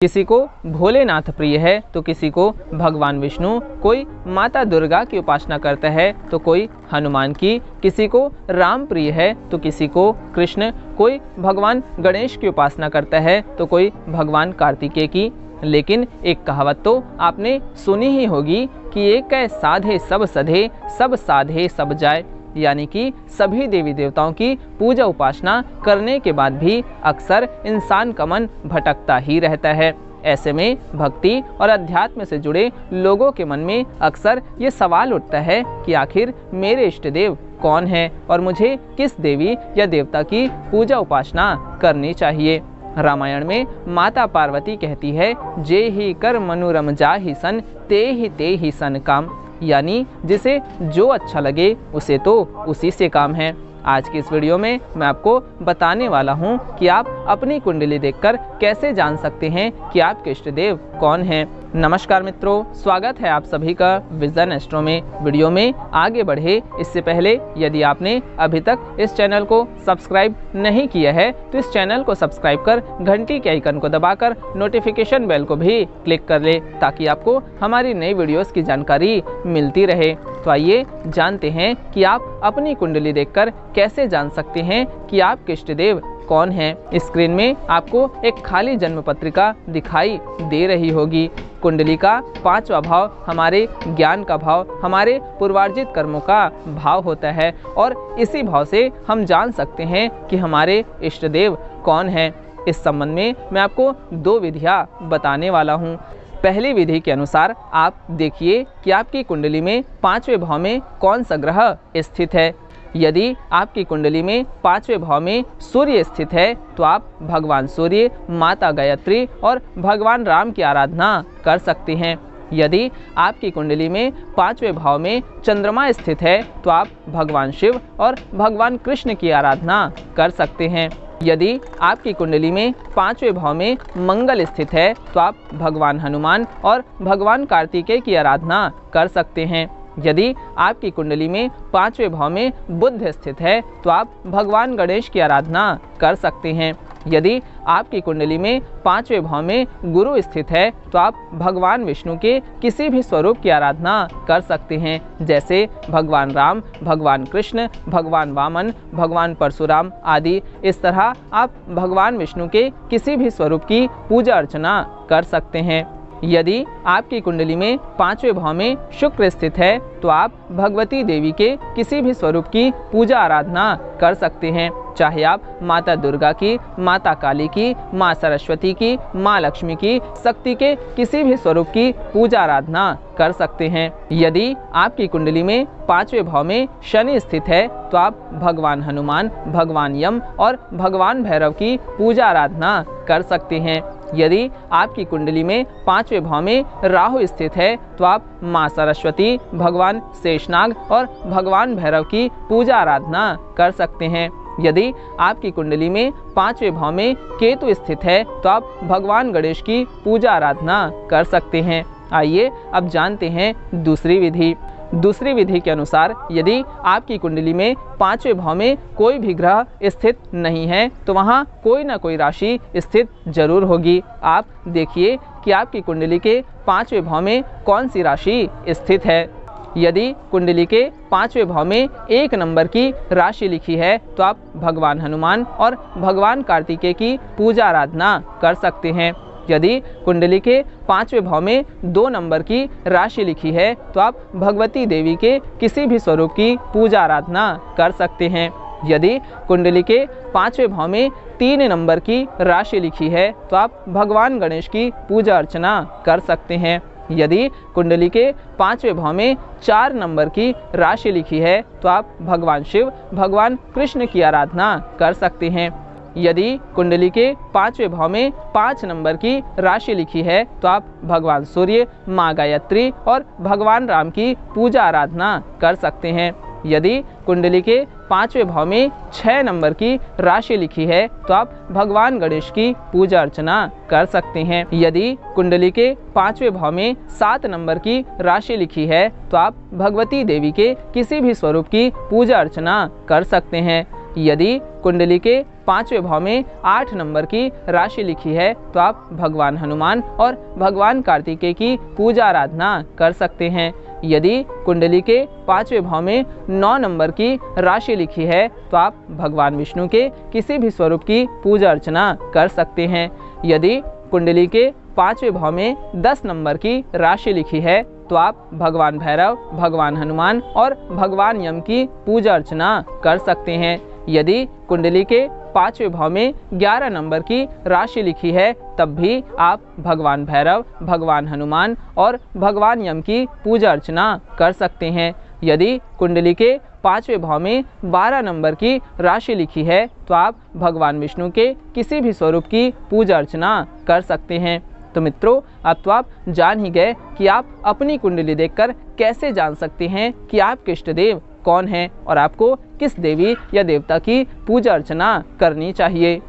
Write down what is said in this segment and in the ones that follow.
किसी को भोलेनाथ प्रिय है तो किसी को भगवान विष्णु, कोई माता दुर्गा की उपासना करता है तो कोई हनुमान की, किसी को राम प्रिय है तो किसी को कृष्ण, कोई भगवान गणेश की उपासना करता है तो कोई भगवान कार्तिकेय की। लेकिन एक कहावत तो आपने सुनी ही होगी कि एक कै साधे सब सधे, सब साधे सब जाए, यानी कि सभी देवी देवताओं की पूजा उपासना करने के बाद भी अक्सर इंसान का मन भटकता ही रहता है। ऐसे में भक्ति और अध्यात्म से जुड़े लोगों के मन में अक्सर ये सवाल उठता है कि आखिर मेरे इष्ट देव कौन है और मुझे किस देवी या देवता की पूजा उपासना करनी चाहिए। रामायण में माता पार्वती कहती है, जे ही कर मनोरम जा ही सन, ते ही सन काम, यानी जिसे जो अच्छा लगे उसे तो उसी से काम है। आज की इस वीडियो में मैं आपको बताने वाला हूं कि आप अपनी कुंडली देखकर कैसे जान सकते हैं कि आपके इष्ट देव कौन हैं। नमस्कार मित्रों, स्वागत है आप सभी का विजन एस्ट्रो में। वीडियो में आगे बढ़े इससे पहले यदि आपने अभी तक इस चैनल को सब्सक्राइब नहीं किया है तो इस चैनल को सब्सक्राइब कर घंटी के आइकन को दबाकर नोटिफिकेशन बेल को भी क्लिक कर ले ताकि आपको हमारी नई वीडियोस की जानकारी मिलती रहे। तो आइए जानते हैं कि आप अपनी कुंडली देखकर कैसे जान सकते हैं कि आपके इष्ट देव कौन है। स्क्रीन में आपको एक खाली जन्म पत्रिका दिखाई दे रही होगी। कुंडली का 5वां भाव हमारे ज्ञान का भाव, हमारे पूर्वार्जित कर्मों का भाव होता है और इसी भाव से हम जान सकते हैं कि हमारे इष्ट देव कौन है। इस संबंध में मैं आपको 2 विधियां बताने वाला हूं। पहली विधि के अनुसार आप देखिए कि आपकी कुंडली में 5वें भाव में कौन सा ग्रह स्थित है। यदि आपकी कुंडली में 5वें भाव में सूर्य स्थित है तो आप भगवान सूर्य, माता गायत्री और भगवान राम की आराधना कर सकते हैं। यदि आपकी कुंडली में 5वें भाव में चंद्रमा स्थित है तो आप भगवान शिव और भगवान कृष्ण की आराधना कर सकते हैं। यदि आपकी कुंडली में 5वें भाव में मंगल स्थित है तो आप भगवान हनुमान और भगवान कार्तिकेय की आराधना कर सकते हैं। यदि आपकी कुंडली में 5वें भाव में बुध स्थित है तो आप भगवान गणेश की आराधना कर सकते हैं। यदि आपकी कुंडली में 5वें भाव में गुरु स्थित है तो आप भगवान विष्णु के किसी भी स्वरूप की आराधना कर सकते हैं, जैसे भगवान राम, भगवान कृष्ण, भगवान वामन, भगवान परशुराम आदि। इस तरह आप भगवान विष्णु के किसी भी स्वरूप की पूजा अर्चना कर सकते हैं। यदि आपकी कुंडली में 5वें भाव में शुक्र स्थित है तो आप भगवती देवी के किसी भी स्वरूप की पूजा आराधना कर सकते हैं, चाहे आप माता दुर्गा की, माता काली की, माँ सरस्वती की, माँ लक्ष्मी की, शक्ति के किसी भी स्वरूप की पूजा आराधना कर सकते हैं। यदि आपकी कुंडली में 5वें भाव में शनि स्थित है तो आप भगवान हनुमान, भगवान यम और भगवान भैरव की पूजा आराधना कर सकते हैं। यदि आपकी कुंडली में 5वें भाव में राहु स्थित है तो आप माँ सरस्वती, भगवान शेषनाग और भगवान भैरव की पूजा आराधना कर सकते हैं। यदि आपकी कुंडली में 5वें भाव में केतु स्थित है तो आप भगवान गणेश की पूजा आराधना कर सकते हैं। आइए अब जानते हैं दूसरी विधि। दूसरी विधि के अनुसार यदि आपकी कुंडली में 5वें भाव में कोई भी ग्रह स्थित नहीं है तो वहाँ कोई ना कोई राशि स्थित जरूर होगी। आप देखिए कि आपकी कुंडली के 5वें भाव में कौन सी राशि स्थित है। यदि कुंडली के 5वें भाव में 1 नंबर की राशि लिखी है तो आप भगवान हनुमान और भगवान कार्तिकेय की पूजा आराधना कर सकते हैं। यदि कुंडली के 5वें भाव में 2 नंबर की राशि लिखी है तो आप भगवती देवी के किसी भी स्वरूप की पूजा आराधना कर सकते हैं। यदि कुंडली के 5वें भाव में 3 नंबर की राशि लिखी है तो आप भगवान गणेश की पूजा अर्चना कर सकते हैं। यदि कुंडली के 5वें भाव में 4 नंबर की राशि लिखी है तो आप भगवान शिव, भगवान कृष्ण की आराधना कर सकते हैं। यदि कुंडली के 5वें भाव में 5 नंबर की राशि लिखी है तो आप भगवान सूर्य, माँ गायत्री और भगवान राम की पूजा आराधना कर सकते हैं। यदि कुंडली के 5वें भाव में 6 नंबर की राशि लिखी है तो आप भगवान गणेश की पूजा अर्चना कर सकते हैं। यदि कुंडली के 5वें भाव में 7 नंबर की राशि लिखी है तो आप भगवती देवी के किसी भी स्वरूप की पूजा अर्चना कर सकते हैं। यदि कुंडली के 5वें भाव में 8 नंबर की राशि लिखी है तो आप भगवान हनुमान और भगवान कार्तिकेय की पूजा आराधना कर सकते हैं। यदि कुंडली के 5वें भाव में 9 नंबर की राशि लिखी है तो आप भगवान विष्णु के किसी भी स्वरूप की पूजा अर्चना कर सकते हैं। यदि कुंडली के 5वें भाव में 10 नंबर की राशि लिखी है तो आप भगवान भैरव, भगवान हनुमान और भगवान यम की पूजा अर्चना कर सकते हैं। यदि कुंडली के 5वें भाव में 11 नंबर की राशि लिखी है तब भी आप भगवान भैरव, भगवान हनुमान और भगवान यम की पूजा अर्चना कर सकते हैं। यदि कुंडली के 5वें भाव में 12 नंबर की राशि लिखी है तो आप भगवान विष्णु के किसी भी स्वरूप की पूजा अर्चना कर सकते हैं। तो मित्रों, अब तो आप जान ही गए कि आप अपनी कुंडली देखकर कैसे जान सकते हैं कि आपके इष्ट देव कौन हैं और आपको किस देवी या देवता की पूजा अर्चना करनी चाहिए।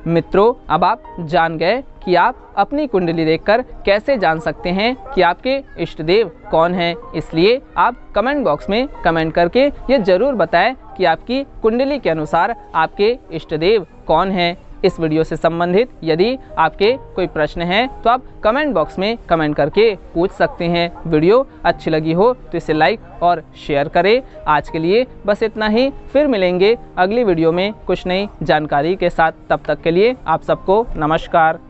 मित्रों, अब आप जान गए कि आप अपनी कुंडली देखकर कैसे जान सकते हैं कि आपके इष्ट देव कौन हैं। इसलिए आप कमेंट बॉक्स में कमेंट करके ये जरूर बताएं कि आपकी कुंडली के अनुसार आपके इष्ट देव कौन हैं। इस वीडियो से संबंधित यदि आपके कोई प्रश्न हैं तो आप कमेंट बॉक्स में कमेंट करके पूछ सकते हैं। वीडियो अच्छी लगी हो तो इसे लाइक और शेयर करें। आज के लिए बस इतना ही, फिर मिलेंगे अगली वीडियो में कुछ नई जानकारी के साथ। तब तक के लिए आप सबको नमस्कार।